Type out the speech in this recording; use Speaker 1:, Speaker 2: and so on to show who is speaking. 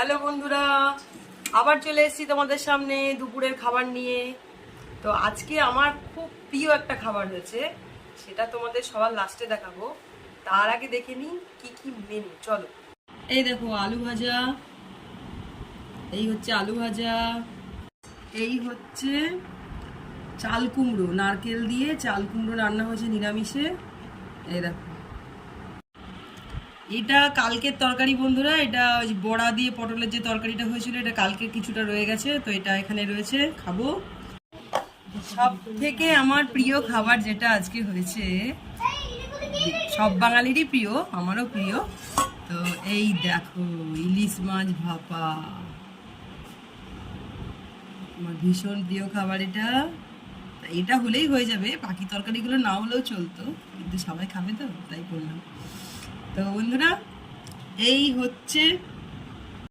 Speaker 1: Hello বন্ধুরা, আবার চলে এসেছি তোমাদের সামনে দুপুরের খাবার নিয়ে। তো আজকে আমার খুব প্রিয় একটা খাবার হয়েছে, সেটা তোমাদের সবার লাস্টে দেখাবো। তার আগে দেখে নিই কি কি মেনু। চলো, এই দেখো আলু ভাজা, এই হচ্ছে আলু ভাজা, এই হচ্ছে চাল কুমড়ো, নারকেল দিয়ে চাল কুমড়ো রান্না হয়েছে নিরামিষে। এই দেখো, এটা কালকের তরকারি বন্ধুরা। এটা ওই বড়া দিয়ে পটলের যে তরকারিটা হয়েছিল, এটা কালকে কিছুটা রয়ে গেছে, তো এটা এখানে রয়েছে, খাবো। সব থেকে আমার প্রিয় খাবার যেটা আজকে হয়েছে, সব বাঙালিরই প্রিয়, আমারও প্রিয়। তো এই দেখো, ইলিশ মাছ ভাপা, আমার ভীষণ প্রিয় খাবার এটা। এটা হলেই হয়ে যাবে, বাকি তরকারিগুলো না হলেও চলতো, কিন্তু সবাই খাবে তো তাই করলাম। তো বন্ধুরা, এই হচ্ছে